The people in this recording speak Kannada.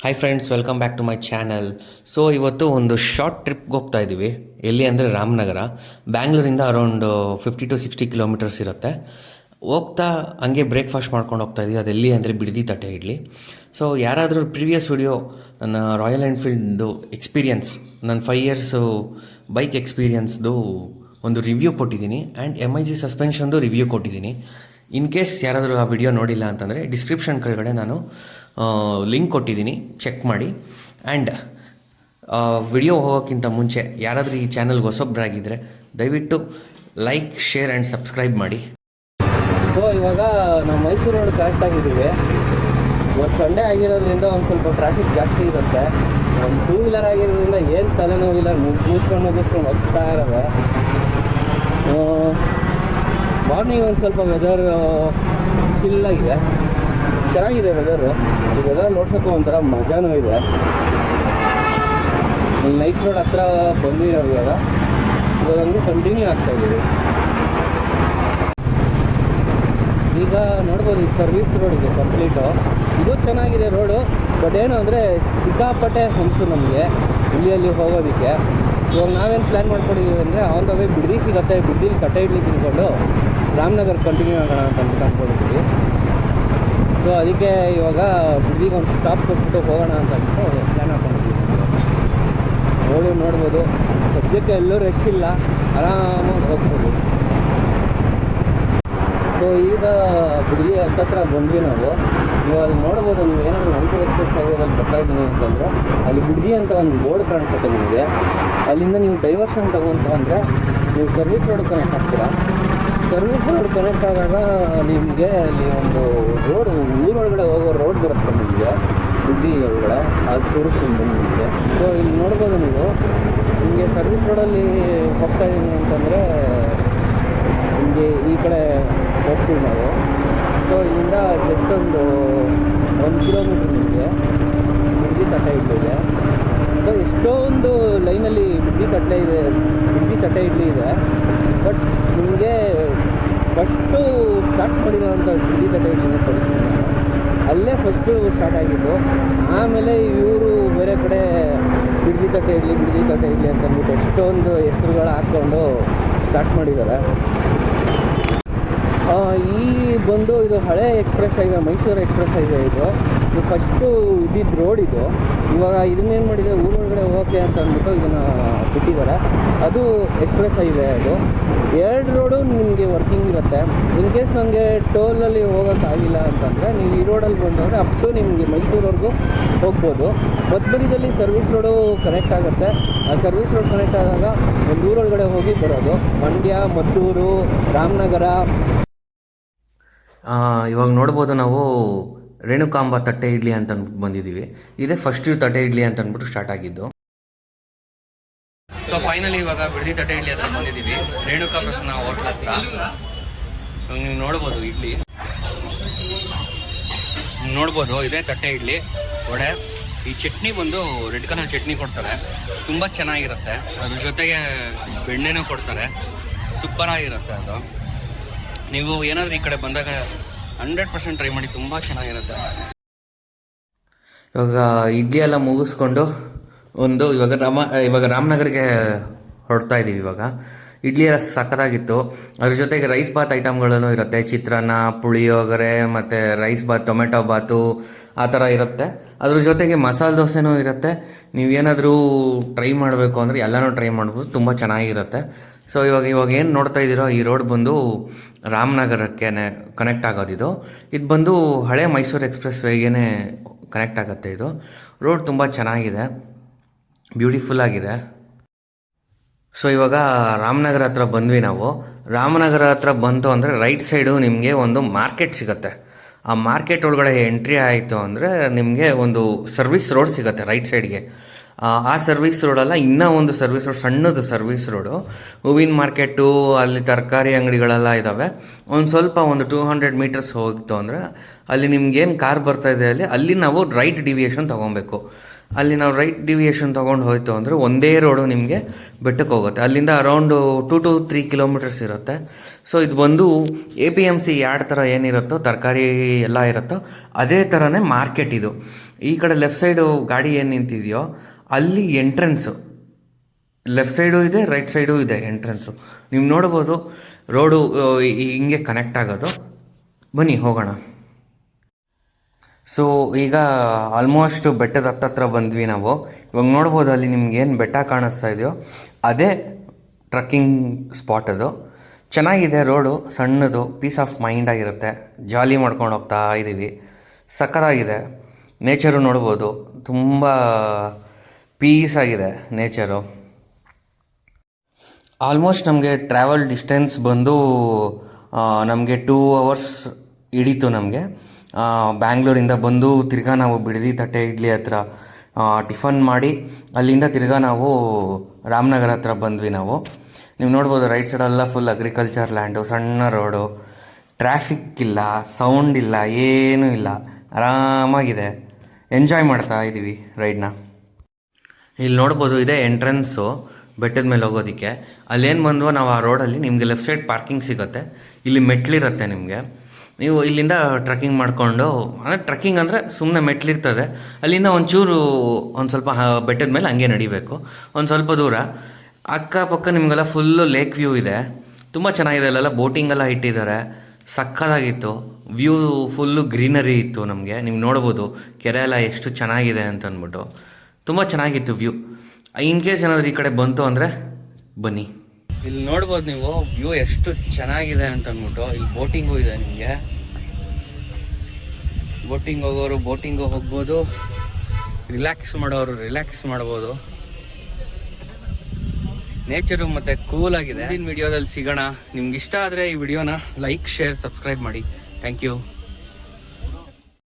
Hi friends, welcome back to my channel. So ಇವತ್ತು ಒಂದು ಶಾರ್ಟ್ ಟ್ರಿಪ್ಗೆ ಹೋಗ್ತಾ ಇದ್ದೀವಿ. ಎಲ್ಲಿ ಅಂದರೆ ರಾಮನಗರ. ಬ್ಯಾಂಗ್ಳೂರಿಂದ ಅರೌಂಡ್ 50 to 60 ಕಿಲೋಮೀಟರ್ಸ್ ಇರುತ್ತೆ. ಹೋಗ್ತಾ ಹಂಗೆ ಬ್ರೇಕ್ಫಾಸ್ಟ್ ಮಾಡ್ಕೊಂಡು ಹೋಗ್ತಾ ಇದ್ದೀವಿ. ಅದು ಎಲ್ಲಿ ಅಂದರೆ ಬಿಡದಿ ತಟ್ಟೆ ಇಡ್ಲಿ. ಸೊ ಯಾರಾದರೂ ಪ್ರೀವಿಯಸ್ ವಿಡಿಯೋ ನನ್ನ ರಾಯಲ್ ಎನ್ಫೀಲ್ಡ್ದು ಎಕ್ಸ್ಪೀರಿಯನ್ಸ್, ನನ್ನ 5 ಇಯರ್ಸು ಬೈಕ್ ಎಕ್ಸ್ಪೀರಿಯನ್ಸ್ದು ಒಂದು ರಿವ್ಯೂ ಕೊಟ್ಟಿದ್ದೀನಿ ಆ್ಯಂಡ್ MIG ಸಸ್ಪೆನ್ಷನ್ದು ರಿವ್ಯೂ ಕೊಟ್ಟಿದ್ದೀನಿ. ಇನ್ ಕೇಸ್ ಯಾರಾದರೂ ಆ ವಿಡಿಯೋ ನೋಡಿಲ್ಲ ಅಂತಂದರೆ ಡಿಸ್ಕ್ರಿಪ್ಷನ್ ಕೆಳಗಡೆ ನಾನು ಲಿಂಕ್ ಕೊಟ್ಟಿದ್ದೀನಿ, ಚೆಕ್ ಮಾಡಿ. ಆ್ಯಂಡ್ ವಿಡಿಯೋ ಹೋಗೋಕ್ಕಿಂತ ಮುಂಚೆ ಯಾರಾದರೂ ಈ ಚಾನಲ್ಗೆ ಹೊಸೊಬ್ಬರಾಗಿದ್ದರೆ ದಯವಿಟ್ಟು ಲೈಕ್, ಶೇರ್ ಆ್ಯಂಡ್ ಸಬ್ಸ್ಕ್ರೈಬ್ ಮಾಡಿ. ಸೊ ಇವಾಗ ನಾವು ಮೈಸೂರು ರೋಡ್ ಕರೆಕ್ಟ್ ಆಗಿದ್ದೀವಿ. ಇವತ್ತು ಸಂಡೇ ಆಗಿರೋದ್ರಿಂದ ಒಂದು ಸ್ವಲ್ಪ ಟ್ರಾಫಿಕ್ ಜಾಸ್ತಿ ಇರುತ್ತೆ. ಒಂದು 2 ವೀಲರ್ ಆಗಿರೋದ್ರಿಂದ ಏನು ತಲೆನೋವಿಲ್ಲ, ಮುಗಿಸ್ಕೊಂಡು ಹೋಗ್ತಾ ಇರೋದೆ. ಮಾರ್ನಿಂಗ್ ಒಂದು ಸ್ವಲ್ಪ ವೆದರ್ ಚಿಲ್ಲಾಗಿದೆ, ಚೆನ್ನಾಗಿದೆ ವೆದರು. ಈ ವೆದರ್ ನೋಡ್ಸೋಕ್ಕೂ ಒಂಥರ ಮಜಾನೂ ಇದೆ. ನೈಸ್ ರೋಡ್ ಹತ್ರ ಬಂದಿರೋದು ಇವಾಗ ಹಂಗೆ ಕಂಟಿನ್ಯೂ ಆಗ್ತಾಯಿದ್ದೀವಿ. ಈಗ ನೋಡ್ಬೋದು, ಈ ಸರ್ವಿಸ್ ರೋಡ್ ಇದೆ ಕಂಪ್ಲೀಟು. ಇದು ಚೆನ್ನಾಗಿದೆ ರೋಡು, ಬಟ್ ಏನು ಅಂದರೆ ಸಿಕ್ಕಾಪಟ್ಟೆ ಹಂಸು ನಮಗೆ ಇಲ್ಲಿ ಹೋಗೋದಕ್ಕೆ. ಇವಾಗ ನಾವೇನು ಪ್ಲ್ಯಾನ್ ಮಾಡ್ಕೊಂಡಿದ್ದೀವಿ ಅಂದರೆ ಆನ್ ದ ವೇ ಬಿಡದಿ ಸಿಗುತ್ತೆ, ಬಿಡದಿಲಿ ಕಟ್ಟೆ ಇಡ್ಲಿ ತಿನ್ಕೊಂಡು ರಾಮನಗರ ಕಂಟಿನ್ಯೂ ಆಗೋಣ ಅಂತ ಅಂದ್ಕೊಂಡಿದ್ದೀವಿ. ಸೊ ಅದಕ್ಕೆ ಇವಾಗ ಬಿಡದಿಗೆ ಒಂದು ಸ್ಟಾಪ್ ಕೊಟ್ಬಿಟ್ಟು ಹೋಗೋಣ ಅಂತ ಅಂದ್ಬಿಟ್ಟು ಪ್ಲ್ಯಾನ್ ಹಾಕೊಂಡಿದ್ದೀವಿ. ನೋಡ್ಬೋದು, ಸದ್ಯಕ್ಕೆ ಎಲ್ಲೂ ರಶ್ ಇಲ್ಲ, ಆರಾಮಾಗಿ ಹೋಗ್ಬೋದು. ಸೊ ಈಗ ಬಿಡದಿ ಹತ್ತತ್ರ ಬಂದ್ವಿ ನಾವು. ಇವಾಗ ನೋಡ್ಬೋದು, ನೀವು ಏನಾದರೂ ಮೈಸೂರು ಎಕ್ಸ್ಪ್ರೆಸ್ ಹೈವೇದಲ್ಲಿ ಬರ್ತಾ ಇದ್ದೀನಿ ಅಂತಂದರೆ ಅಲ್ಲಿ ಬಿಡದಿ ಅಂತ ಒಂದು ಬೋರ್ಡ್ ಕಾಣಿಸುತ್ತೆ ನಿಮಗೆ. ಅಲ್ಲಿಂದ ನೀವು ಡೈವರ್ಷನ್ ತಗೊಂತ ಅಂದರೆ ನೀವು ಸರ್ವಿಸ್ ರೋಡ್ ಕನೆಕ್ಟ್ ಆಗ್ತೀರಾ. ಸರ್ವಿಸ್ ರೋಡ್ ಕನೆಕ್ಟ್ ಆದಾಗ ನಿಮಗೆ ಅಲ್ಲಿ ಒಂದು ರೋಡ್, ಊರೊಳಗಡೆ ಹೋಗೋ ರೋಡ್ ಬರುತ್ತೆ ನಿಮಗೆ, ಬಿಡದಿ ಒಳಗಡೆ. ಅದು ತೋರಿಸ್ತೀನಿ ನಿಮಗೆ. ಸೊ ಇಲ್ಲಿ ನೋಡ್ಬೋದು ನೀವು, ನಿಮಗೆ ಸರ್ವಿಸ್ ರೋಡಲ್ಲಿ ಹೋಗ್ತಾ ಇದ್ದೀನಿ ಅಂತಂದರೆ ನಿಮಗೆ ಈ ಕಡೆ ಹೋಗ್ತೀವಿ ನಾವು. ಸೊ ಇಲ್ಲಿಂದ ಜಸ್ಟ್ ಒಂದು 1 ಕಿಲೋಮೀಟ್ರ್ ನಿಮಗೆ ಬಿಡದಿ ತಟ್ಟೆ ಇಡ್ಲಿ. ಸೊ ಎಷ್ಟೊಂದು ಲೈನಲ್ಲಿ ಬಿಡದಿ ತಟ್ಟೆ ಇಡ್ಲಿ ಇದೆ. ಬಟ್ ನಿಮಗೆ ಫಸ್ಟು ಸ್ಟಾರ್ಟ್ ಮಾಡಿರೋವಂಥ ಬಿಡದಿ ತಟ್ಟೆ ಇಡ್ಲಿನ ತೋರಿಸ್ತೀನಿ ನಾನು. ಅಲ್ಲೇ ಫಸ್ಟು ಸ್ಟಾರ್ಟ್ ಆಗಿದ್ದು. ಆಮೇಲೆ ಇವರು ಬೇರೆ ಕಡೆ ಬಿಡದಿ ತಟ್ಟೆ ಇಡ್ಲಿ ಅಂತ ಅಂದ್ಬಿಟ್ಟು ಎಷ್ಟೊಂದು ಹೆಸರುಗಳು ಹಾಕ್ಕೊಂಡು ಸ್ಟಾರ್ಟ್ ಮಾಡಿದ್ದಾರೆ. ಈ ಬಂದು ಇದು ಹಳೆ express highway, Mysuru express highway. ಇದು ಫಸ್ಟು ಇದ್ದಿದ್ದು ರೋಡ್ ಇದು. ಇವಾಗ ಇದನ್ನೇನು ಮಾಡಿದೆ, ಊರೊಳಗಡೆ ಹೋಗೋಕ್ಕೆ ಅಂತ ಅಂದ್ಬಿಟ್ಟು ಇದನ್ನು ಬಿಟ್ಟಿದ್ದಾರೆ. ಅದು ಎಕ್ಸ್ಪ್ರೆಸ್ ಹೈವೇ. ಅದು 2 ರೋಡು ನಿಮಗೆ ವರ್ಕಿಂಗ್ ಇರುತ್ತೆ. ಇನ್ ಕೇಸ್ ನನಗೆ ಟೋಲಲ್ಲಿ ಹೋಗೋಕ್ಕಾಗಿಲ್ಲ ಅಂತಂದರೆ ನೀವು ಈ ರೋಡಲ್ಲಿ ಬಂದರೆ ಅಪ್ ಟು ನಿಮಗೆ ಮೈಸೂರವರೆಗೂ ಹೋಗ್ಬೋದು. ಮಧ್ಯದಲ್ಲಿ ಸರ್ವಿಸ್ ರೋಡು ಕನೆಕ್ಟ್ ಆಗುತ್ತೆ. ಆ ಸರ್ವಿಸ್ ರೋಡ್ ಕನೆಕ್ಟ್ ಆದಾಗ ಒಂದು ಊರೊಳಗಡೆ ಹೋಗಿ ಬರೋದು. ಮಂಡ್ಯ, ಮದ್ದೂರು, ರಾಮನಗರ. ಇವಾಗ ನೋಡ್ಬೋದು, ನಾವು ರೇಣುಕಾಂಬ ತಟ್ಟೆ ಇಡ್ಲಿ ಅಂತ ಅಂದ್ಬಿಟ್ಟು ಬಂದಿದ್ದೀವಿ. ಇದೇ ಫಸ್ಟ್ ತಟ್ಟೆ ಇಡ್ಲಿ ಅಂತ ಅಂದ್ಬಿಟ್ಟು ಸ್ಟಾರ್ಟ್ ಆಗಿದ್ದು. ಸೊ ಫೈನಲಿ ಇವಾಗ ಬಿಡದಿ ತಟ್ಟೆ ಇಡ್ಲಿ ಹತ್ರ ಬಂದಿದ್ದೀವಿ, ರೇಣುಕಾ ಪ್ರಸನ್ನ ಹೋಟ್ಲ್ ಹತ್ರ. ನೀವು ನೋಡ್ಬೋದು ಇಡ್ಲಿ, ನೋಡ್ಬೋದು ಇದೇ ತಟ್ಟೆ ಇಡ್ಲಿ ವಡೆ. ಈ ಚಟ್ನಿ ಬಂದು ರೆಡ್ ಕಲರ್ ಚಟ್ನಿ ಕೊಡ್ತಾರೆ, ತುಂಬ ಚೆನ್ನಾಗಿರುತ್ತೆ. ಅದ್ರ ಜೊತೆಗೆ ಬೆಣ್ಣೆನೂ ಕೊಡ್ತಾರೆ, ಸೂಪರಾಗಿರುತ್ತೆ ಅದು. ನೀವು ಏನಾದರೂ ಈ ಕಡೆ ಬಂದಾಗ 100% ಟ್ರೈ ಮಾಡಿ, ತುಂಬ ಚೆನ್ನಾಗಿರುತ್ತೆ. ಇವಾಗ ಇಡ್ಲಿ ಎಲ್ಲ ಮುಗಿಸ್ಕೊಂಡು ಇವಾಗ ರಾಮನಗರಿಗೆ ಹೊರಡ್ತಾ ಇದ್ದೀವಿ. ಇವಾಗ ಇಡ್ಲಿ ಎಲ್ಲ ಸಖತ್ತಾಗಿತ್ತು. ಅದ್ರ ಜೊತೆಗೆ ರೈಸ್ ಬಾತ್ ಐಟಮ್ಗಳೂ ಇರುತ್ತೆ, ಚಿತ್ರಾನ್ನ, ಪುಳಿಯೋಗರೆ ಮತ್ತು ರೈಸ್ ಬಾತ್, ಟೊಮೆಟೊ ಬಾತು ಆ ಥರ ಇರುತ್ತೆ. ಅದ್ರ ಜೊತೆಗೆ ಮಸಾಲೆ ದೋಸೆನೂ ಇರುತ್ತೆ. ನೀವೇನಾದರೂ ಟ್ರೈ ಮಾಡಬೇಕು ಅಂದರೆ ಎಲ್ಲನೂ ಟ್ರೈ ಮಾಡ್ಬೋದು, ತುಂಬ ಚೆನ್ನಾಗಿರುತ್ತೆ. ಸೊ ಇವಾಗ ಏನು ನೋಡ್ತಾ ಇದ್ದೀರೋ, ಈ ರೋಡ್ ಬಂದು ರಾಮನಗರಕ್ಕೆ ಕನೆಕ್ಟ್ ಆಗೋದಿದು. ಇದು ಬಂದು ಹಳೆ ಮೈಸೂರು ಎಕ್ಸ್ಪ್ರೆಸ್ ವೇಗೇ ಕನೆಕ್ಟ್ ಆಗುತ್ತೆ. ಇದು ರೋಡ್ ತುಂಬ ಚೆನ್ನಾಗಿದೆ, ಬ್ಯೂಟಿಫುಲ್ ಆಗಿದೆ. ಸೊ ಇವಾಗ ರಾಮನಗರ ಹತ್ರ ಬಂದ್ವಿ ನಾವು. ರಾಮನಗರ ಹತ್ರ ಬಂತು ಅಂದರೆ ರೈಟ್ ಸೈಡು ನಿಮಗೆ ಒಂದು ಮಾರ್ಕೆಟ್ ಸಿಗುತ್ತೆ. ಆ ಮಾರ್ಕೆಟ್ ಒಳಗಡೆ ಎಂಟ್ರಿ ಆಯಿತು ಅಂದರೆ ನಿಮಗೆ ಒಂದು ಸರ್ವಿಸ್ ರೋಡ್ ಸಿಗುತ್ತೆ ರೈಟ್ ಸೈಡ್ಗೆ. ಆ ಸರ್ವಿಸ್ ರೋಡಲ್ಲ, ಇನ್ನೂ ಒಂದು ಸರ್ವಿಸ್ ರೋಡ್, ಸಣ್ಣದು ಸರ್ವಿಸ್ ರೋಡು. ಹೂವಿನ ಮಾರ್ಕೆಟು, ಅಲ್ಲಿ ತರಕಾರಿ ಅಂಗಡಿಗಳೆಲ್ಲ ಇದ್ದಾವೆ. ಒಂದು ಸ್ವಲ್ಪ ಒಂದು 200 ಮೀಟರ್ಸ್ ಹೋಗಿತ್ತು ಅಂದರೆ ಅಲ್ಲಿ ನಿಮ್ಗೇನು ಕಾರ್ ಬರ್ತಾಯಿದೆ ಅಲ್ಲಿ ನಾವು ರೈಟ್ ಡಿವಿಯೇಷನ್ ತೊಗೊಬೇಕು. ಅಲ್ಲಿ ನಾವು ರೈಟ್ ಡಿವಿಯೇಷನ್ ತೊಗೊಂಡು ಹೋಯ್ತು ಅಂದರೆ ಒಂದೇ ರೋಡು ನಿಮಗೆ ಬೆಟ್ಟಕ್ಕೆ ಹೋಗುತ್ತೆ. ಅಲ್ಲಿಂದ ಅರೌಂಡು 2 to 3 ಕಿಲೋಮೀಟರ್ಸ್ ಇರುತ್ತೆ. ಸೊ ಇದು ಬಂದು APMC ಯಾರ್ಡ್ ಥರ ಏನಿರುತ್ತೋ, ತರಕಾರಿ ಎಲ್ಲ ಇರುತ್ತೋ ಅದೇ ಥರನೇ ಮಾರ್ಕೆಟ್ ಇದು. ಈ ಕಡೆ ಲೆಫ್ಟ್ ಸೈಡು ಗಾಡಿ ಏನು ನಿಂತಿದೆಯೋ ಅಲ್ಲಿ ಎಂಟ್ರೆನ್ಸು, ಲೆಫ್ಟ್ ಸೈಡು ಇದೆ, ರೈಟ್ ಸೈಡು ಇದೆ ಎಂಟ್ರೆನ್ಸು. ನೀವು ನೋಡ್ಬೋದು ರೋಡು ಹಿಂಗೆ ಕನೆಕ್ಟ್ ಆಗೋದು. ಬನ್ನಿ ಹೋಗೋಣ. ಸೊ ಈಗ ಆಲ್ಮೋಸ್ಟ್ ಬೆಟ್ಟದ ಹತ್ತತ್ರ ಬಂದ್ವಿ ನಾವು. ಇವಾಗ ನೋಡ್ಬೋದು ಅಲ್ಲಿ ನಿಮ್ಗೇನು ಬೆಟ್ಟ ಕಾಣಿಸ್ತಾ ಇದೆಯೋ ಅದೇ ಟ್ರಕ್ಕಿಂಗ್ ಸ್ಪಾಟ್ ಅದು. ಚೆನ್ನಾಗಿದೆ ರೋಡು, ಸಣ್ಣದು, ಪೀಸ್ ಆಫ್ ಮೈಂಡ್ ಆಗಿರುತ್ತೆ. ಜಾಲಿ ಮಾಡ್ಕೊಂಡು ಹೋಗ್ತಾ ಇದ್ದೀವಿ. ಸಕ್ಕತ್ತಾಗಿದೆ. ನೇಚರು ನೋಡ್ಬೋದು, ತುಂಬ ಪೀಸ್ ಆಗಿದೆ ನೇಚರು. ಆಲ್ಮೋಸ್ಟ್ ನಮಗೆ ಟ್ರಾವೆಲ್ ಡಿಸ್ಟೆನ್ಸ್ ಬಂದು ನಮಗೆ 2 hours ಹಿಡೀತು ನಮಗೆ. ಬ್ಯಾಂಗ್ಳೂರಿಂದ ಬಂದು ತಿರ್ಗಾ ನಾವು ಬಿಡದಿ ತಟ್ಟೆ ಇಡ್ಲಿ ಹತ್ರ ಟಿಫನ್ ಮಾಡಿ ಅಲ್ಲಿಂದ ತಿರ್ಗಾ ನಾವು ರಾಮನಗರ ಹತ್ರ ಬಂದ್ವಿ ನಾವು. ನೀವು ನೋಡ್ಬೋದು ರೈಟ್ ಸೈಡೆಲ್ಲ ಫುಲ್ ಅಗ್ರಿಕಲ್ಚರ್ ಲ್ಯಾಂಡು, ಸಣ್ಣ ರೋಡು, ಟ್ರಾಫಿಕ್ ಇಲ್ಲ, ಸೌಂಡ್ ಇಲ್ಲ, ಏನೂ ಇಲ್ಲ, ಆರಾಮಾಗಿದೆ. ಎಂಜಾಯ್ ಮಾಡ್ತಾ ಇದ್ದೀವಿ ರೈಡ್ನ. ಇಲ್ಲಿ ನೋಡ್ಬೋದು ಇದೆ ಎಂಟ್ರೆನ್ಸು ಬೆಟ್ಟದ ಮೇಲೆ ಹೋಗೋದಕ್ಕೆ. ಅಲ್ಲೇನು ಬಂದ್ವೋ ನಾವು ಆ ರೋಡಲ್ಲಿ ನಿಮಗೆ ಲೆಫ್ಟ್ ಸೈಡ್ ಪಾರ್ಕಿಂಗ್ ಸಿಗುತ್ತೆ. ಇಲ್ಲಿ ಮೆಟ್ಲಿರುತ್ತೆ ನಿಮಗೆ. ನೀವು ಇಲ್ಲಿಂದ ಟ್ರಕ್ಕಿಂಗ್ ಮಾಡಿಕೊಂಡು, ಅಂದರೆ ಟ್ರಕ್ಕಿಂಗ್ ಅಂದರೆ ಸುಮ್ಮನೆ ಮೆಟ್ಲಿರ್ತದೆ, ಅಲ್ಲಿಂದ ಒಂಚೂರು ಒಂದು ಸ್ವಲ್ಪ ಬೆಟ್ಟದ ಮೇಲೆ ಹಂಗೆ ನಡಿಬೇಕು ಒಂದು ಸ್ವಲ್ಪ ದೂರ. ಅಕ್ಕಪಕ್ಕ ನಿಮಗೆಲ್ಲ ಫುಲ್ಲು ಲೇಕ್ ವ್ಯೂ ಇದೆ, ತುಂಬ ಚೆನ್ನಾಗಿದೆ. ಅಲ್ಲೆಲ್ಲ ಬೋಟಿಂಗೆಲ್ಲ ಇಟ್ಟಿದ್ದಾರೆ, ಸಕ್ಕತ್ತಾಗಿತ್ತು. ವ್ಯೂ ಫುಲ್ಲು ಗ್ರೀನರಿ ಇತ್ತು ನಮಗೆ. ನೀವು ನೋಡ್ಬೋದು ಕೆರೆ ಎಲ್ಲ ಎಷ್ಟು ಚೆನ್ನಾಗಿದೆ ಅಂತ ಅಂದ್ಬಿಟ್ಟು. ತುಂಬ ಚೆನ್ನಾಗಿತ್ತು ವ್ಯೂ. ಇನ್ ಕೇಸ್ ಏನಾದರೂ ಈ ಕಡೆ ಬಂತು ಅಂದರೆ ಬನ್ನಿ. ಇಲ್ಲಿ ನೋಡ್ಬೋದು ನೀವು ವ್ಯೂ ಎಷ್ಟು ಚೆನ್ನಾಗಿದೆ ಅಂತ ಅಂದ್ಬಿಟ್ಟು. ಇಲ್ಲಿ ಬೋಟಿಂಗು ಇದೆ ನಿಮಗೆ. ಬೋಟಿಂಗ್ ಹೋಗೋರು ಬೋಟಿಂಗು ಹೋಗ್ಬೋದು, ರಿಲ್ಯಾಕ್ಸ್ ಮಾಡೋರು ರಿಲ್ಯಾಕ್ಸ್ ಮಾಡ್ಬೋದು. ನೇಚರು ಮತ್ತು ಕೂಲಾಗಿದೆ. ಇಂದಿನ ವಿಡಿಯೋದಲ್ಲಿ ಸಿಗೋಣ. ನಿಮ್ಗೆ ಇಷ್ಟ ಆದರೆ ಈ ವಿಡಿಯೋನ ಲೈಕ್, ಶೇರ್, ಸಬ್ಸ್ಕ್ರೈಬ್ ಮಾಡಿ. Thank you.